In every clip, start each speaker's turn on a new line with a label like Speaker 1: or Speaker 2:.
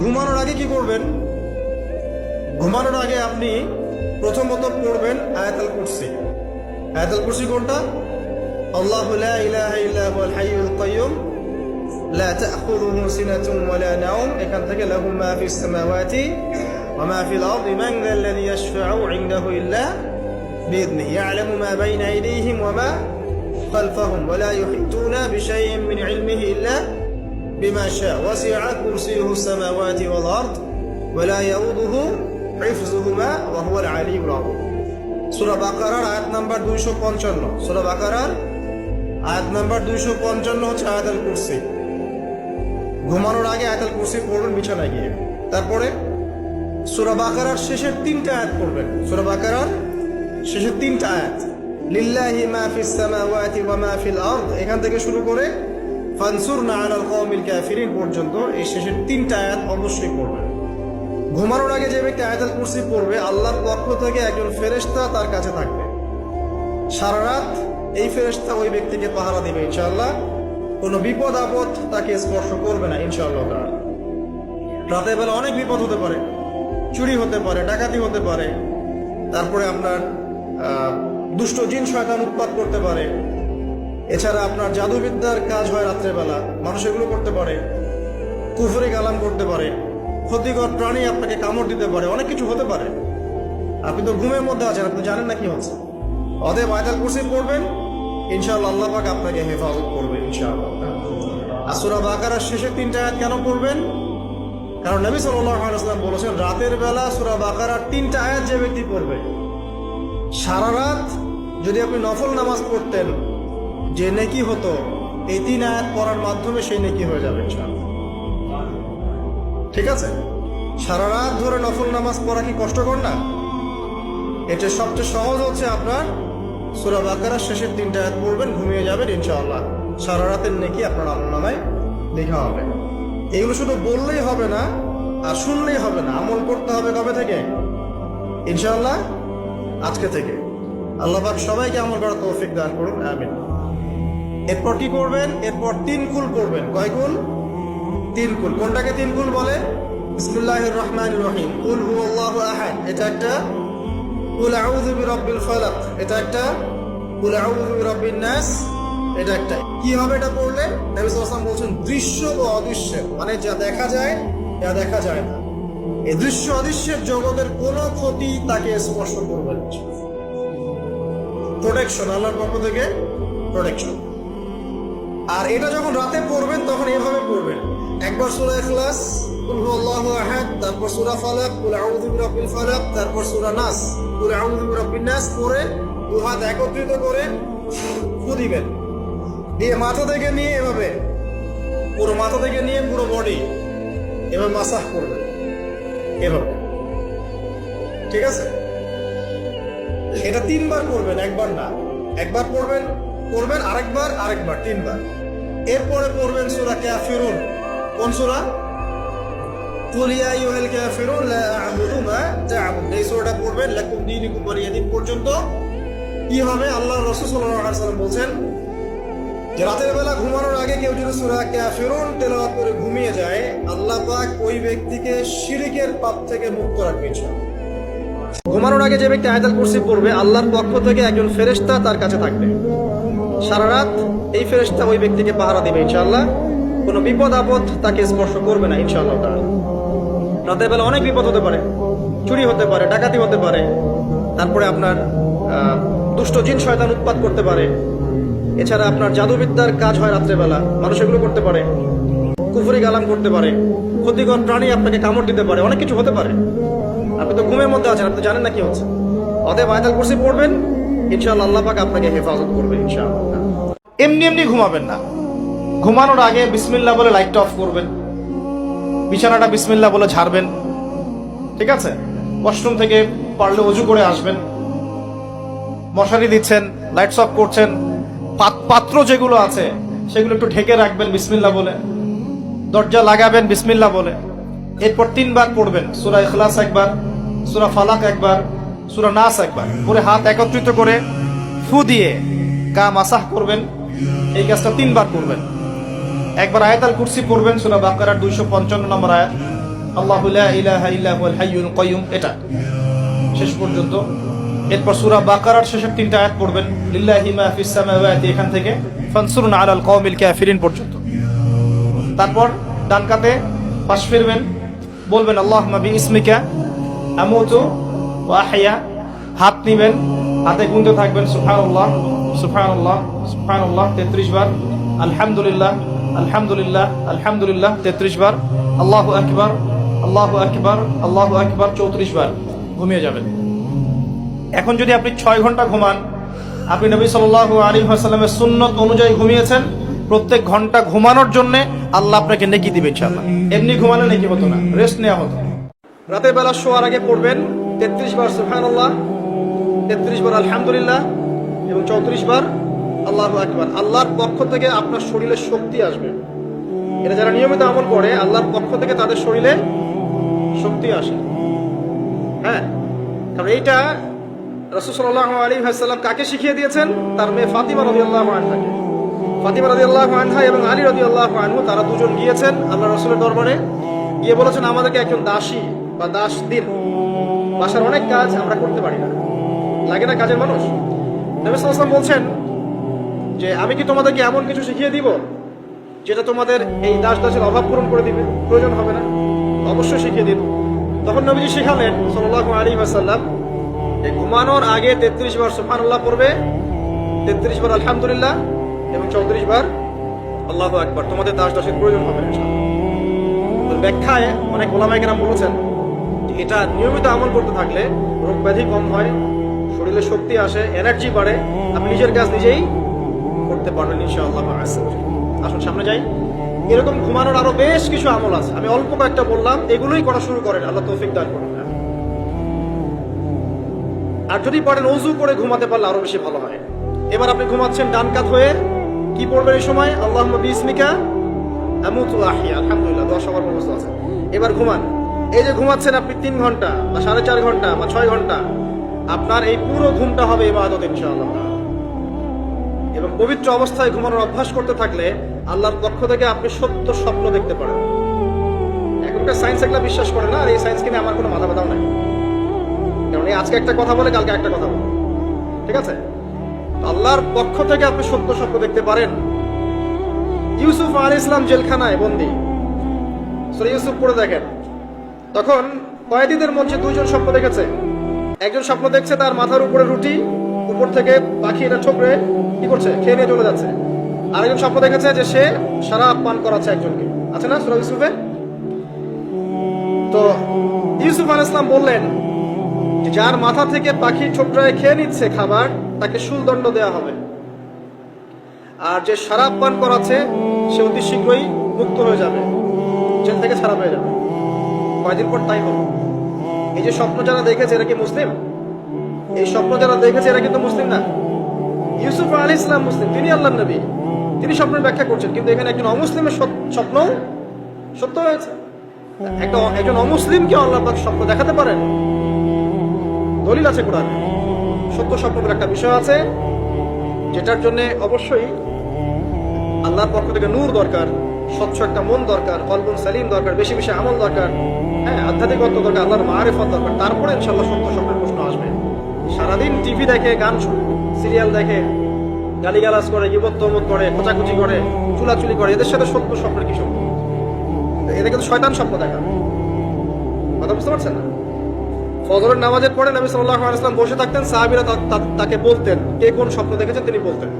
Speaker 1: ঘুমানোর আগে কি করবেন? ঘুমানোর আগে আপনি প্রথমত পড়বেন আয়াতুল কুরসি। আয়াতুল কুরসি কোনটা? আল্লাহু লা ইলাহা ইল্লা হুয়াল হাইয়ুল কাইয়্যুম লা তা'খুযুহু সিনাতুন ওয়া লা নাওম, এখান থেকে লাহু মা ফিস সামাওয়াতি ওয়া মা ফিল আরদি মান যাল্লাযী ইয়াশফা'ু 'ইনদাহু ইল্লা বিইذনিহি ইয়া'লামু মা বাইনা আইদিহিম ওয়া মা খালফাহুম ওয়া লা ইউহিতুনা বিশাইইন মিন 'ইলমিহি ইল্লা বিমা শা'a ওয়াসি'a কুরসিয়ুহু সামাওয়াতি ওয়াল আরদ ওয়া লা ইয়াউদুহু হিফযুহুমা ওয়া হুয়াল 'আলিয়্যুল 'আযীম। সূরা বাকারার আয়াত নাম্বার 255। সূরা বাকারার আয়াত নাম্বার 255 হচ্ছে আয়াতুল কুরসি। ঘুমানোর আগে আয়াতুল কুরসি পড়বেন বিছানায় গিয়ে। তারপরে সূরা বাকারার শেষের 3টা আয়াত পড়বেন। সূরা বাকারার শেষের 3টা আয়াত, লিল্লাহি মা ফিস সামাওয়াতি ওয়া মা ফিল আরদ, এখান থেকে শুরু করে ফানসুরনা আলাল কওমিল কাফিরিন পর্যন্ত এই শেষের 3টা আয়াত অবশ্যই পড়বেন। ঘুমানোর আগে যে ব্যক্তি আয়াতুল কুরসি পড়বে, আল্লাহর পক্ষ থেকে একজন ফেরেশতা তার কাছে থাকবে। সারা রাত এই ফেরেশতা ওই ব্যক্তিকে পাহারা দিবে ইনশাআল্লাহ। কোনো বিপদ আপদ তাকে স্পর্শ করবে না ইনশাআল্লাহ। রাতের বেলা অনেক বিপদ হতে পারে, চুরি হতে পারে, ডাকাতি হতে পারে, তারপরে আপনার দুষ্ট জিন শয়তান উৎপাত করতে পারে, এছাড়া আপনার জাদুবিদ্যার কাজ হয় রাত্রেবেলা, মানুষ এগুলো করতে পারে, কুফরি কালাম করতে পারে, ক্ষতিকর প্রাণী আপনাকে কামড় দিতে পারে, অনেক কিছু হতে পারে। আপনি তো ঘুমের মধ্যে আছেন, আপনি জানেন না কি হচ্ছে। অতএব আয়াতুল কুরসি পড়বেন, ইনশাআল্লাহ আল্লাহ পাক আপনাকে হেফাজত করবে ইনশাআল্লাহ। আর সূরা বাকারার শেষের 3টা আয়াত কেন পড়বেন? কারণ নবী সাল্লাল্লাহু আলাইহি ওয়াসাল্লাম বলেছেন, রাতের বেলা সূরা বাকারার 3টা আয়াত যে ব্যক্তি পড়বে, সারা রাত যদি আপনি নফল নামাজ পড়তেন, যে নেকি হতো, এই 3 আয়াত পড়ার মাধ্যমে সেই নেকি হয়ে যাবে ইনশাআল্লাহ। ঠিক আছে? সারা রাত ধরে নফল নামাজ পড়া কি কষ্টকর না? এটা সবচেয়ে সহজ হচ্ছে আপনার সূরা বাকারার শেষের 3টা আয়াত পড়বেন, ঘুমিয়ে যাবেন ইনশাআল্লাহ। সারা রাতের নেকি আপনার আমলনামায় লেখা হবে। এগুলো শুধু বললেই হবে না আর শুনলেই হবে না, আমল করতে হবে কবে থেকে? ইনশাআল্লাহ আজকে থেকে। আল্লাহ পাক সবাইকে আমল করার তৌফিক দান করুন, আমিন। এরপর কি করবেন? এরপর 3 কুল করবেন। কয় কুল? 3 কুল। কোনটাকে 3 কুল বলে? বিসমিল্লাহির রহমানির রহিম, কুল হুয়াল্লাহু আহাদ, এটা একটা। কুল আউযু বিরাব্বিল ফালাক, এটা একটা। কুল আউযু বিরাব্বিন নাস, এটা একটা। কি হবে এটা পড়লে? নবী সাল্লাল্লাহু আলাইহি ওয়াসাল্লাম বলেছেন, দৃশ্য ও অদৃশ্যের, মানে যা দেখা যায় যা দেখা যায় না, এই দৃশ্য অদৃশ্যের জগতের কোনো ক্ষতি তাকে স্পর্শ করবে না। প্রোটেকশন, আল্লাহর পক্ষ থেকে প্রোটেকশন। আর এটা যখন রাতে পড়বেন তখন এভাবে পড়বেন। একবার সূরা ইখলাস, কুল হুয়াল্লাহু আহাদ, তারপর সূরা ফালাক, কুল আউযু বিরাব্বিল ফালাক, তারপর সূরা নাস, কুল আউযু বিরাব্বিন নাস পড়ে দুই হাত একত্রিত করে ফু দিবেন। দিয়ে মাথা থেকে নিয়ে এভাবে, পুরো মাথা থেকে নিয়ে পুরো বডি এভাবে মাসাজ করবেন, এভাবে। ঠিক আছে? এটা 3 বার করবেন, একবার না। একবার করবেন, আরেকবার 3 বার। এরপরে পড়বেন সূরা কাফিরুন। কোন সূরা? কুল ইয়া আইয়ুহাল কাফিরুন লা আ'বুদু মা তা'বুদুন, এই সূরাটা পড়বেন লাকুম দীনুকুম ওয়ালিয়া দীন পর্যন্ত। কি হবে? আল্লাহর রাসূল সাল্লাল্লাহু আলাইহি ওয়াসাল্লাম বলেন যে রাতের বেলা ঘুমানোর আগে কেউ যদি সূরা কাফিরুন তেলাওয়াত করে ঘুমিয়ে যায়, আল্লাহ পাক ওই ব্যক্তিকে শিরকের পাপ থেকে মুক্ত রাখবে ইনশাআল্লাহ। ঘুমানোর আগে যে ব্যক্তি আয়াতুল কুরসি পড়বে, আল্লাহর পক্ষ থেকে একজন ফেরেশতা তার কাছে থাকবে। সারা রাত এই ফেরেশতা ওই ব্যক্তিকে পাহারা দিবে ইনশাআল্লাহ। কোনো বিপদ আপদ তাকে স্পর্শ করবে না ইনশাআল্লাহ তাআলা। রাতের বেলা অনেক বিপদ হতে পারে, চুরি হতে পারে, ডাকাতি হতে পারে, তারপরে আপনার দুষ্ট জিন শয়তান উৎপাত করতে পারে, এছাড়া আপনার জাদুবিদ্যার কাজ হয় রাত্রেবেলা, মানুষ এগুলো করতে পারে, কুফরি কালাম করতে পারে, ক্ষতিকর প্রাণী আপনাকে কামড় দিতে পারে, অনেক কিছু হতে পারে। আপনি তো ঘুমের মধ্যে আছেন, আপনি জানেন না কি হচ্ছে। অতএব আয়াতুল কুরসি পড়বেন, ইনশাআল্লাহ আল্লাহ পাক আপনাকে হেফাজত করবে ইনশাআল্লাহ। এমনি ঘুমাবেন না। ঘুমানোর আগে বিসমিল্লাহ বলে লাইটটা অফ করবেন, বিছানাটা বিসমিল্লাহ বলে ঝাড়বেন। ঠিক আছে? ওয়াশরুম থেকে পারলে ওযু করে আসবেন। মশারি দিচ্ছেন, লাইটস অফ করছেন, পাত্র যেগুলো আছে সেগুলো একটু ঢেকে রাখবেন বিসমিল্লাহ বলে। দরজা লাগাবেন বিসমিল্লাহ বলে। এরপর 3 বার পড়বেন সূরা ইখলাস একবার, সূরা ফালাক একবার, সূরা নাস একবার, পরে হাত একত্রিত করে ফু দিয়ে গা মাসাহ করবেন। এই কাজটা 3 বার করবেন। একবার আয়াতুল কুরসি পড়বেন, সূরা বাকারার 255 নম্বর আয়াত,
Speaker 2: আল্লাহু লা ইলাহা ইল্লা হুয়াল হাইয়ুল কাইয়ুম, এটা শেষ পর্যন্ত। এরপর সূরা বাকারার শেষের 3টা আয়াত পড়বেন, লিল্লাহি মা ফিস সামাওয়াতি, এখান থেকে ফানসুরনা আলাল কওমিল কাফিরিন পর্যন্ত। তারপর ডান কাতে পাশ ফিরবেন, বলবেন আল্লাহুম্মা বিইসমিকা আমুতু ওয়া আহইয়া, হাত নিবেন, হাতে গুনতে থাকবেন সুবহানাল্লাহ সুবহানাল্লাহ সুবহানাল্লাহ 33 বার, আলহামদুলিল্লাহ আলহামদুলিল্লাহ আলহামদুলিল্লাহ 33 বার, আল্লাহু আকবার আল্লাহু আকবার আল্লাহু আকবার 34 বার, ঘুমিয়ে যাবেন। এখন যদি আপনি 6 ঘন্টা ঘুমান, আপনি নবী সাল্লাল্লাহু আলাইহি ওয়াসাল্লামের সুন্নত অনুযায়ী ঘুমিয়েছেন, প্রত্যেক ঘন্টা ঘুমানোর জন্য আল্লাহ আপনাকে নেকি দিবে ইনশাআল্লাহ। এমনি ঘুমালে নেকি হতো না, রেস্ট নেওয়া হতো। রাতের বেলা শোয়ার আগে পড়বেন 33 বার সুবহানাল্লাহ, 33 বার আলহামদুলিল্লাহ এবং 34 বার আল্লাহু আকবার। আল্লাহর পক্ষ থেকে আপনার শরীরে শক্তি আসবে। এটা যারা নিয়মিত আমল করে, আল্লাহর পক্ষ থেকে তাদের শরীরে শক্তি আসে। হ্যাঁ, কারণ এইটা রাসূল সাল্লাল্লাহু আলাইহি ওয়াসাল্লাম কাকে শিখিয়ে দিয়েছেন? তার মেয়ে ফাতিমা রাদিয়াল্লাহু আনহাকে। ফাতিমা রাদিয়াল্লাহু আনহা এবং আলী রাদিয়াল্লাহু আনহু, তারা দুজন গিয়েছেন আল্লাহ রাসূলের দরবারে, গিয়ে বলেছেন আমাদেরকে একজন দাসী বা দাস দিন, বাসার অনেক কাজ আমরা করতে পারি না, লাগে না কাজের মানুষ। নবী সাল্লাল্লাহু আলাইহি ওয়াসাল্লাম বলছেন যে আমি কি তোমাদেরকে এমন কিছু শিখিয়ে দিব যেটা তোমাদের এই দাস দাসের অভাব পূরণ করে দিবে, প্রয়োজন হবে না? অবশ্যই শিখিয়ে দিন। তখন নবীজি শিখালেন সাল্লাল্লাহু আলাইহি ওয়াসাল্লাম, এই ঘুমানোর আগে 33 বার সুবহানাল্লাহ পড়বে, 33 বার আলহামদুলিল্লাহ এবং 34 বার আল্লাহু আকবার, তোমাদের দাস দাসের প্রয়োজন হবে না ইনশাআল্লাহ। ব্যাখ্যায় অনেক ওলামায়ে কেরাম বলেছেন যে এটা নিয়মিত আমল করতে থাকলে রোগ ব্যাধি কম হয়, শরীরে শক্তি আসে, এনার্জি বাড়ে, আপনি নিজের কাজ নিজেই করতে পারবেন ইনশাআল্লাহ। আসুন সামনে যাই। এরকম ঘুমানোর আরো বেশ কিছু আমল আছে, আমি অল্প কয়েকটা বললাম, এগুলোই করা শুরু করেন, আল্লাহ তৌফিক দান করুন। আর যদি পারেন ওযু করে ঘুমাতে পারলে আরো বেশি ভালো হয়। এবার আপনি ঘুমাচ্ছেন ডান কাত হয়ে, কি পড়বেন এই সময়? আল্লাহুম্মা বিইসমিকা আমুতু ওয়া আহইয়া, আলহামদুলিল্লাহ, দোয়া সবার ব্যবস্থা আছে। এবার ঘুমান। এই যে ঘুমাচ্ছেন আপনি 3 ঘন্টা বা 4.5 ঘন্টা বা 6 ঘন্টা, আপনার এই পুরো ঘুমটা হবে ইবাদত ইনশাআল্লাহ। এবং পবিত্র অবস্থায় ঘুমানোর অভ্যাস করতে থাকলে আল্লাহর পক্ষ থেকে আপনি সত্য স্বপ্ন দেখতে পারেন। এখনকার সায়েন্স এগুলা বিশ্বাস করে না, আর এই সায়েন্সকে নিয়ে আমার কোনো মাথা ব্যথাও নাই, কারণ এই আজকে একটা কথা বলে কালকে একটা কথা বলে, ঠিক আছে? আল্লাহর পক্ষ থেকে আপনি সত্য স্বপ্ন দেখতে পারেন। ইউসুফ আলাইহিস সালাম জেলখানায় বন্দী, সূরা ইউসুফ পড়ে দেখেন, তখন কয়েদিদের মধ্যে 2 জন স্বপ্ন দেখেছে। একজন স্বপ্ন দেখছে তার মাথার উপরে রুটি, উপর থেকে পাখি এটা ঠোকরে কি করছে, খেয়ে নিয়ে চলে যাচ্ছে। আরেকজন স্বপ্ন দেখেছে যে সে শরাব পান করাচ্ছে একজনকে, আছে না সূরা ইউসুফে? তো ইউসুফ আলাইহিস সালাম বললেন যে যার মাথা থেকে পাখি ঠোকরায় খেয়ে নিচ্ছে খাবার, তাকে শুলদণ্ড দেওয়া হবে, আর যে শরাব পান করাচ্ছে সে অতি শীঘ্রই মুক্ত হয়ে যাবে, জেল থেকে ছাড়া হয়ে যাবে। কয়দিন পর তাই হলো। এই যে স্বপ্ন যারা দেখেছে এরা কি মুসলিম? এই স্বপ্ন যারা দেখেছে এরা কিন্তু মুসলিম না। ইউসুফ আলাইহিস সালাম মুসলিম, তিনি আল্লাহর নবী, তিনি স্বপ্নের ব্যাখ্যা করছেন, কিন্তু এখানে একজন অমুসলিমের স্বপ্ন সত্য হয়েছে। একজন অমুসলিমকে আল্লাহ পাক স্বপ্ন দেখাতে পারেন, দলিল আছে কোরআনে। সত্য স্বপ্ন বলে একটা বিষয় আছে, যেটার জন্য অবশ্যই আল্লাহর পক্ষ থেকে নূর দরকার, স্বচ্ছ একটা মন দরকার, কলবুন সালিম দরকার, বেশি বেশি আমল দরকার, হ্যাঁ, আধ্যাত্মিকত্ব দরকার, আল্লাহর মারিফত দরকার, তারপরে ইনশাআল্লাহ সত্য স্বপ্নের প্রশ্ন আসবে। সারাদিন টিভি দেখে, গান সিরিয়াল দেখে, গালিগালাজ করে, গীবত তহমত করে, খোঁচাখুচি করে, চুলাচুলি করে, এদের সাথে সত্য স্বপ্নের কি সম্পর্ক? এদের কিন্তু শয়তান স্বপ্ন দেখা। কথা বুঝতে পারছেন না? ফজরের নামাজের পরে নবী সাল্লাল্লাহু আলাইহি ওয়াসাল্লাম বসে থাকতেন, সাহাবীরা তাকে বলতেন কে কোন স্বপ্ন দেখেছেন, তিনি বলতেন,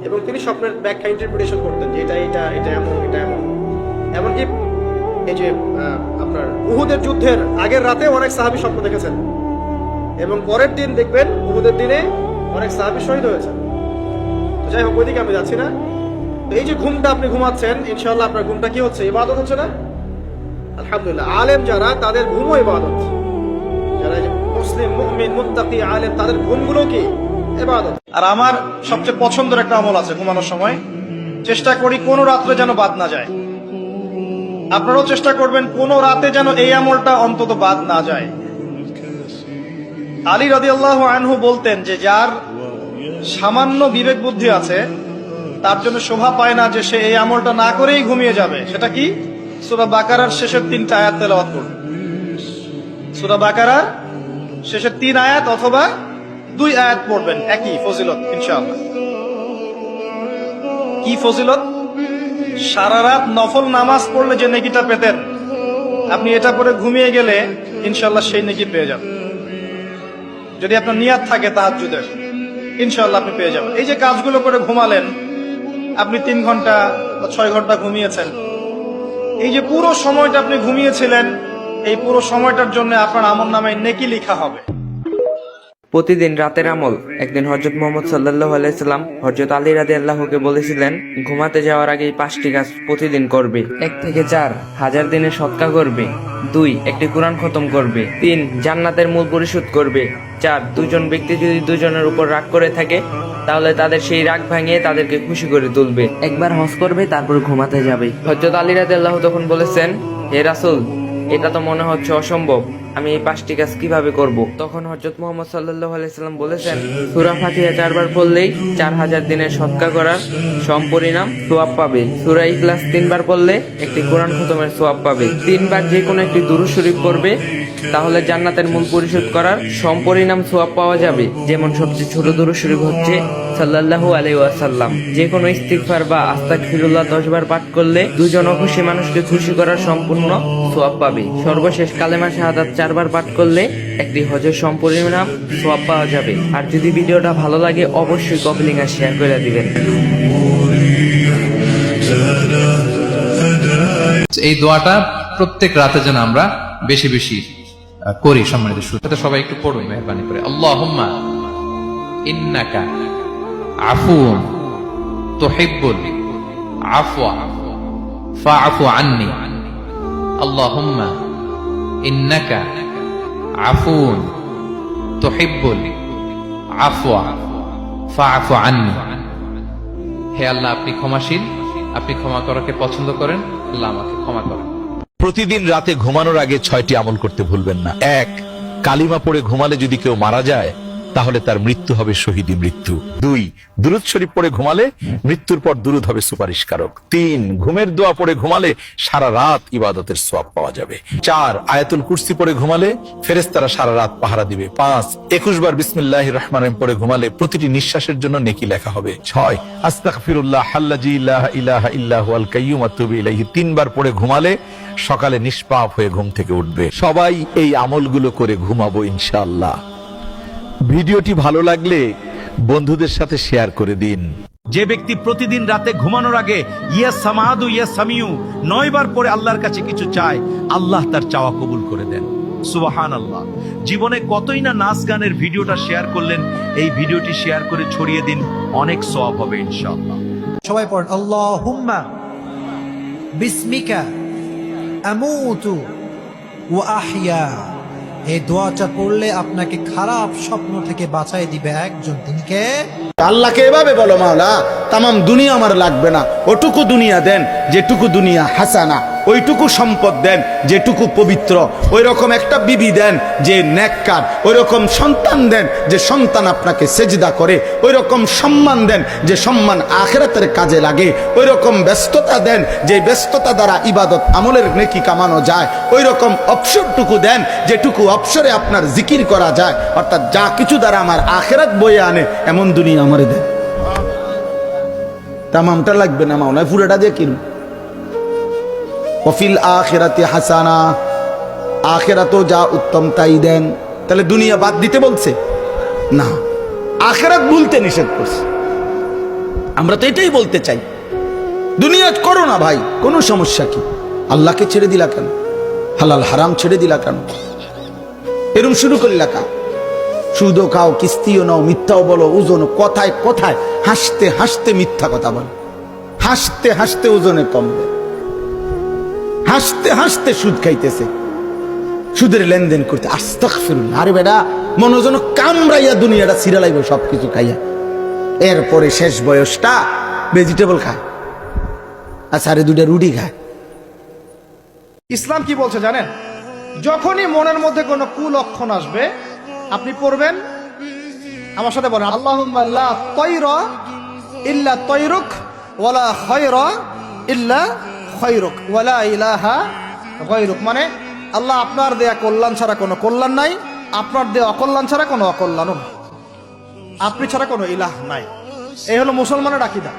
Speaker 2: এবং তিনি স্বপ্নের ব্যাখ্যা ইন্টারপ্রিটেশন করতেন যে এটা এটা এটা এমন, এটা এমন। এমনকি এই যে আপনার উহুদের যুদ্ধের আগের রাতে অনেক সাহাবী স্বপ্ন দেখেছেন, এবং পরের দিন দেখবেন উহুদের দিনে অনেক সাহাবী শহীদ হয়েছে। তো যাই হোক, ওইদিকে আমি যাচ্ছি না। তো এই যে ঘুমটা আপনি ঘুমাচ্ছেন, ইনশাআল্লাহ আপনার ঘুমটা কি হচ্ছে? ইবাদত হচ্ছে না? আলহামদুলিল্লাহ। আলেম যারা, তাদের ঘুমও ইবাদত। যারা মুসলিম, মুমিন, মুত্তাকি, আলেম, তাদের ঘুমগুলো কি ইবাদত। আর আমার সবচেয়ে পছন্দের একটা আমল আছে ঘুমানোর সময়, চেষ্টা করি কোনো রাত্রে যেন বাদ না যায়। আপনারাও চেষ্টা করবেন কোনো রাতে যেন এই আমলটা অন্তত বাদ না যায়। আলী রাদিয়াল্লাহু আনহু বলতেন যে যার সামান্য বিবেক বুদ্ধি আছে তার জন্য শোভা পায় না যে সে এই আমলটা না করেই ঘুমিয়ে যাবে। সেটা কি? সূরা বাকারার শেষের 3টা আয়াত তেলাওয়াত করবেন। সূরা বাকারার শেষের 3 আয়াত অথবা 2 আয়াত পড়বেন, একই ফজিলত ইনশাআল্লাহ। কি ফজিলত? সারা রাত নফল নামাজ পড়লে যে নেকিটা পেতেন, আপনি এটা পরে ঘুমিয়ে গেলে ইনশাআল্লাহ সেই নেকি পেয়ে যাবেন। যদি আপনার নিয়াত থাকে তাহাজ্জুদের, ইনশাআল্লাহ আপনি পেয়ে যাবেন। এই যে কাজগুলো করে ঘুমালেন, আপনি 3 ঘন্টা বা 6 ঘন্টা ঘুমিয়েছেন, এই যে পুরো সময়টা আপনি ঘুমিয়েছিলেন, এই পুরো সময়টার জন্য আপনার আমলনামায় নেকি লেখা হবে।
Speaker 3: প্রতিদিন রাতের আমল। একদিন হযরত মুহাম্মদ সাল্লাল্লাহু আলাইহি সাল্লাম হযরত আলী রাদিয়াল্লাহুকে বলেছিলেন, ঘুমাতে যাওয়ার আগে এই 5টি কাজ প্রতিদিন করবে। 1 থেকে 4 1000 দিনের সদকা করবে। 2 একটি কোরআন খতম করবে। 3 জান্নাতের মূল পরিশোধ করবে। 4 দুজন ব্যক্তি যদি দুজনের উপর রাগ করে থাকে তাহলে তাদের সেই রাগ ভাঙিয়ে তাদেরকে খুশি করে তুলবে। একবার হজ করবে, তারপর ঘুমাতে যাবে। হযরত আলী রাদিয়াল্লাহু তখন বলেছেন, হে রাসূল, এটা তো মনে হচ্ছে অসম্ভব, আমি এই 5টি কাজ কিভাবে করব? তখন হযরত মুহাম্মদ সাল্লাল্লাহু আলাইহি সাল্লাম বলেছেন, সূরা ফাতিহা 4 বার পড়লেই 4000 দিনের সদকা করার সমপরিণাম সওয়াব পাবে। সূরা ইখলাস 3 বার পড়লে একটি কোরআন খতমের সওয়াব পাবে। 3 বার যে কোনো একটি দুরূদ শরীফ পড়বে, তাহলে জান্নাতের মূল পরিশোধ করার সমপরিণাম সওয়াব পাওয়া যাবে। যেমন সবচেয়ে ছোট দুরূদ শরীফ হচ্ছে সাল্লাল্লাহু আলাইহি ওয়াসাল্লাম। যে কোনো ইস্তিগফার বা আস্তাগফিরুল্লাহ 10 বার পাঠ করলে দুজন অখুশি মানুষকে খুশি করার সম্পূর্ণ সওয়াব পাবে। সর্বশেষ কালেমা শাহাদাত 4 বার পাঠ করলে একটি হজের সম্পরিণাম সওয়াব পাওয়া যাবে। আর যদি ভিডিওটা ভালো লাগে অবশ্যই কপি লিংক আর শেয়ার করে দিবেন।
Speaker 4: এই দোয়াটা প্রত্যেক রাতে যেন আমরা বেশি বেশি করি। সম্মানিত শ্রোতা, সবাই একটু পড়ুন মেহরবানি করে। আল্লাহুম্মা ইন্নাকা আফুউন তুহিব্বুল আফওয়া ফাআফু আন্নী। আল্লাহুম্মা ইন্নাকা আফুউন তুহিব্বুল আফওয়া ফাআফু আন্নী। হে আল্লাহ, আপনি ক্ষমাশীল, আপনি ক্ষমা করাকে পছন্দ করেন, আল্লাহ আমাকে ক্ষমা করেন।
Speaker 5: প্রতিদিন রাতে ঘুমানোর আগে 6টি আমল করতে ভুলবেন না। 1 কালিমা পড়ে ঘুমালে যদি কেউ মারা যায় তাহলে তার মৃত্যু হবে শহীদি মৃত্যু। 2 দুরূদ শরীফ পড়ে ঘুমালে মৃত্যুর পর দুরূদ হবে সুপারিশকারক। 3 ঘুমের দোয়া পড়ে ঘুমালে সারা রাত ইবাদতের সওয়াব পাওয়া যাবে। 4 আয়াতুল কুরসি পড়ে ঘুমালে ফেরেশতারা সারা রাত পাহারা দিবে। 5 21 বার বিসমিল্লাহির রহমানির রহিম পড়ে ঘুমালে প্রতিটি নিঃশ্বাসের জন্য নেকি লেখা হবে। 6 আস্তাগফিরুল্লাহ আল্লাযী লা ইলাহা ইল্লা হুয়াল কাইয়্যুম আতুবু ইলাইহি 3 বার পড়ে ঘুমালে সকালে নিষ্পাপ হয়ে ঘুম থেকে উঠবে। সবাই এই আমলগুলো করে ঘুমাবো ইনশাআল্লাহ। ভিডিওটি ভালো লাগলে বন্ধুদের সাথে শেয়ার করে দিন।
Speaker 6: যে ব্যক্তি প্রতিদিন রাতে ঘুমানোর আগে ইয়া সামাদু ইয়া সামিউ 9 বার পরে আল্লাহর কাছে কিছু চায়, আল্লাহ তার চাওয়া কবুল করে দেন। সুবহানাল্লাহ। জীবনে কতই না নাচ গানের ভিডিওটা শেয়ার করলেন, এই ভিডিওটি শেয়ার করে ছড়িয়ে দিন, অনেক সওয়াব হবে ইনশাআল্লাহ।
Speaker 7: সবাই পড়, আল্লাহুম্মা বিসমিকা আমুতু ওয়া আহইয়া। এই দোয়াটা পড়লে আপনাকে খারাপ স্বপ্ন থেকে বাঁচাই দিবে একজন, তিনি কে?
Speaker 8: আল্লাহকে এভাবে বলো, মাওলা তামাম দুনিয়া আমার লাগবে না, ওটুকু দুনিয়া দেন যেটুকু দুনিয়া হাসানা, ওইটুকু সম্পদ দেন যেটুকু পবিত্র, ওই রকম একটা বিবি দেন যে নেককার, ওই রকম সন্তান দেন যে সন্তান আপনাকে সেজদা করে, ওই রকম সম্মান দেন যে সম্মান আখিরাতের কাজে লাগে, ওই রকম ব্যস্ততা দেন যে ব্যস্ততা দ্বারা ইবাদত আমলের নেকি কামানো যায়, ওই রকম অবসরটুকু দেন যেটুকু অবসরে আপনার জিকির করা যায়। অর্থাৎ যা কিছু দ্বারা আমার আখিরাত বয়ে আনে এমন দুনিয়া আমারে দেন। তামামটা লাগবে না মাওলা, পুরোটা দিয়ে কিনুন। ওয়াফিল আখিরাতি হাসানা, আখিরাতও যা উত্তম তাই দেন। তাহলে দুনিয়া বাদ দিতে বলছে না, আখিরাত ভুলতে নিষেধ করছে। আমরা তো এটাই বলতে চাই, দুনিয়া করো না ভাই, কোনো সমস্যা কি? আল্লাহকে ছেড়ে দিলা কেন? হালাল হারাম ছেড়ে দিলা কেন? এরম শুরু করলা কা? সুদও খাও, কিস্তিও নাও, মিথ্যাও বলো, ওজন কথায় কথায় হাসতে হাসতে মিথ্যা কথা বলো, হাসতে হাসতে ওজনে কমবে, হাসতে হাসতে সুদ খাইতেছে, সুদের লেনদেন করতে। আস্তাগফিরুল্লাহ। আরে বেটা, মনোজন কামড়াইয়া দুনিয়াটা ছিড়ালাইব সবকিছু খাইয়া, এরপরে শেষ বয়সটা ভেজিটেবল খায় আর সাড়ে 2টা রুটি খায়।
Speaker 2: ইসলাম কি বলছে জানেন? যখনই মনের মধ্যে কোনো কুলক্ষণ আসবে আপনি পড়বেন, আমার সাথে বলেন, আল্লাহুম্মা লা তায়রা ইল্লা তায়রুক ওয়ালা খায়রা ইল্লা খায়রুক ওয়া লা ইলাহা গায়রুক, মানে আল্লাহ আপনার দেয়া কল্যাণ ছাড়া কোনো কল্যাণ নাই, আপনার দেয়া অকল্যাণ ছাড়া কোনো অকল্যাণও নাই, আপনি ছাড়া কোনো ইলাহ নাই। এই হলো মুসলমানের আকীদা।